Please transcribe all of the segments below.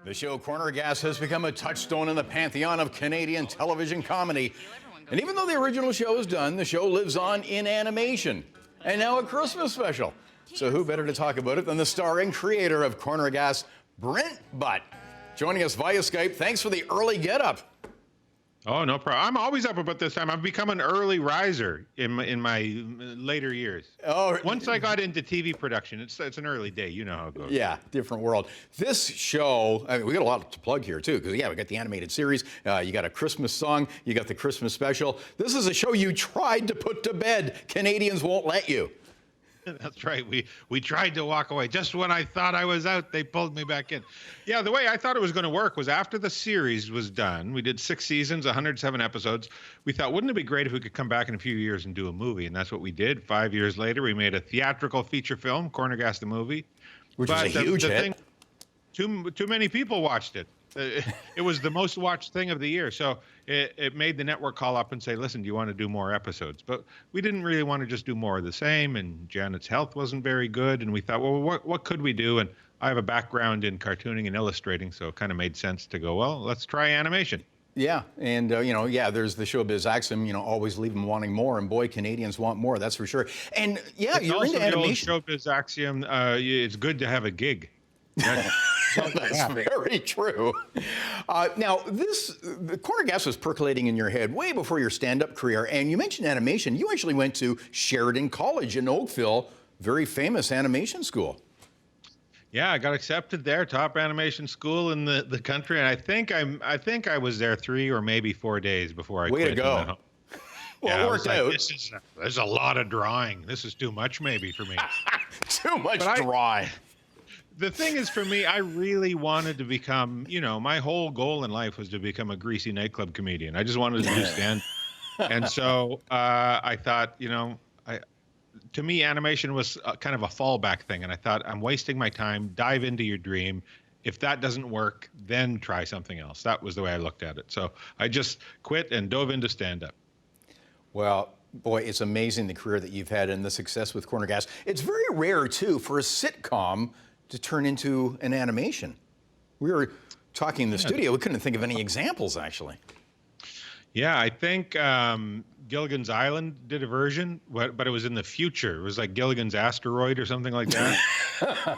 The show Corner Gas has become a touchstone in the pantheon of Canadian television comedy. And even though the original show is done, the show lives on in animation. And now a Christmas special. So who better to talk about it than the star and creator of Corner Gas, Brent Butt. Joining us via Skype. Thanks for the early get-up. Oh, no problem. I'm always up about this time. I've become an early riser in my later years. Oh, once I got into TV production, it's an early day. You know how it goes. Yeah, different world. This show, I mean, we got a lot to plug here too, because we got the animated series, you got a Christmas song, you got the Christmas special. This is a show you tried to put to bed. Canadians won't let you. That's right. We tried to walk away. Just when I thought I was out, they pulled me back in. Yeah, the way I thought it was going to work was after the series was done, we did 6 seasons, 107 episodes. We thought, wouldn't it be great if we could come back in a few years and do a movie? And that's what we did. 5 years later, we made a theatrical feature film, Corner Gas the Movie. Which was a huge hit. Too many people watched it. It was the most watched thing of the year. So it made the network call up and say, listen, do you want to do more episodes? But we didn't really want to just do more of the same. And Janet's health wasn't very good. And we thought, well, what could we do? And I have a background in cartooning and illustrating. So it kind of made sense to go, well, let's try animation. Yeah, and, there's the showbiz axiom, always leave them wanting more. And, boy, Canadians want more, that's for sure. And, yeah, it's you're into animation. Old showbiz axiom, it's good to have a gig. That's very true. Now, the Corner Gas was percolating in your head way before your stand-up career. And you mentioned animation. You actually went to Sheridan College in Oakville, very famous animation school. Yeah, I got accepted there, top animation school in the country, and I think I was there 3 or maybe 4 days before I quit. Way to go! Well, it worked out. There's a lot of drawing. This is too much, maybe for me. Too much drawing. The thing is, for me, I really wanted to become. My whole goal in life was to become a greasy nightclub comedian. I just wanted to do stand, and so I thought, to me, animation was kind of a fallback thing. And I thought, I'm wasting my time. Dive into your dream. If that doesn't work, then try something else. That was the way I looked at it. So I just quit and dove into stand-up. Well, boy, it's amazing the career that you've had and the success with Corner Gas. It's very rare, too, for a sitcom to turn into an animation. We were talking in the studio. We couldn't think of any examples, actually. Yeah, I think Gilligan's Island did a version, but it was in the future. It was like Gilligan's Asteroid or something like that.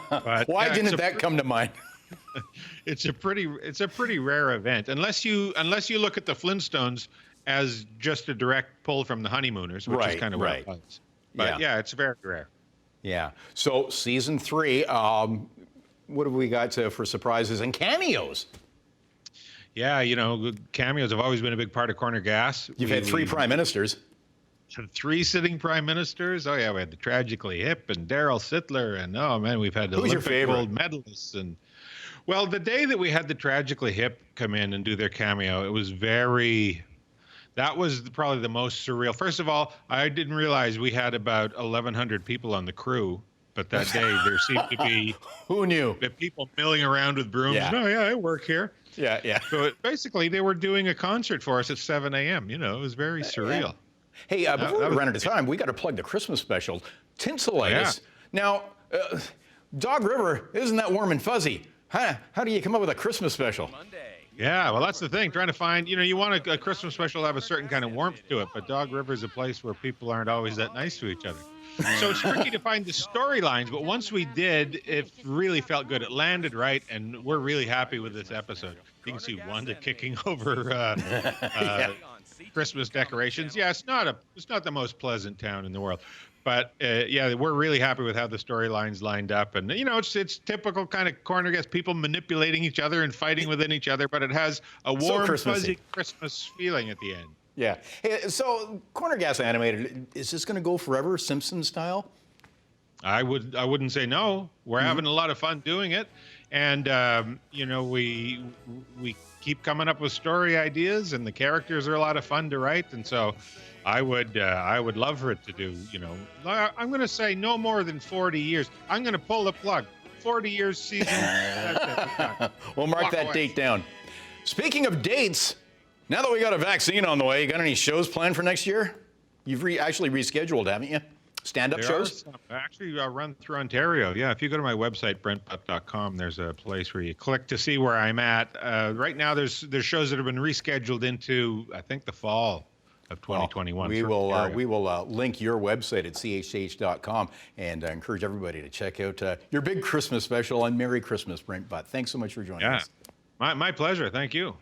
But, why didn't that come to mind? It's a pretty rare event, unless you look at the Flintstones as just a direct pull from the Honeymooners, which is kind of what it was. But yeah, it's very rare. Yeah. So season 3, what have we got for surprises and cameos? Yeah, cameos have always been a big part of Corner Gas. You've had 3 prime ministers. 3 sitting prime ministers. Oh yeah, we had the Tragically Hip and Daryl Sittler, and oh man, we've had the Olympic gold medalists. And well, the day that we had the Tragically Hip come in and do their cameo, it was that was probably the most surreal. First of all, I didn't realize we had about 1,100 people on the crew. But that day, there seemed to be who knew people milling around with brooms. Yeah. Oh yeah, I work here. Yeah. So basically, they were doing a concert for us at 7 a.m. It was very surreal. Hey, before we run out of time, we got to plug the Christmas special, Tinsel-itis. Now, Dog River, isn't that warm and fuzzy? How do you come up with a Christmas special? Yeah, well, that's the thing. Trying to find, you want a Christmas special to have a certain kind of warmth to it, but Dog River is a place where people aren't always that nice to each other. So it's tricky to find the storylines, but once we did, it really felt good. It landed right, and we're really happy with this episode. You can see Wanda kicking over Christmas decorations. Yeah, it's not the most pleasant town in the world, but we're really happy with how the storylines lined up. And it's typical kind of Corner Gas, people manipulating each other and fighting within each other, but it has a warm, fuzzy Christmas feeling at the end. Yeah. Hey, so Corner Gas animated, is this going to go forever, Simpsons style? I wouldn't say no. We're having a lot of fun doing it, and we keep coming up with story ideas, and the characters are a lot of fun to write, and so I would love for it to do. I'm going to say no more than 40 years. I'm going to pull the plug. 40 years season. We'll mark that date down. Speaking of dates. Now that we got a vaccine on the way, you got any shows planned for next year? You've actually rescheduled, haven't you? Stand-up There shows? are some. Actually, run through Ontario. Yeah, if you go to my website, brentbutt.com, there's a place where you click to see where I'm at. Right now, there's shows that have been rescheduled into, I think, the fall of 2021. Well, we will link your website at chh.com and encourage everybody to check out your big Christmas special. And Merry Christmas, Brent Butt. Thanks so much for joining us. My pleasure. Thank you.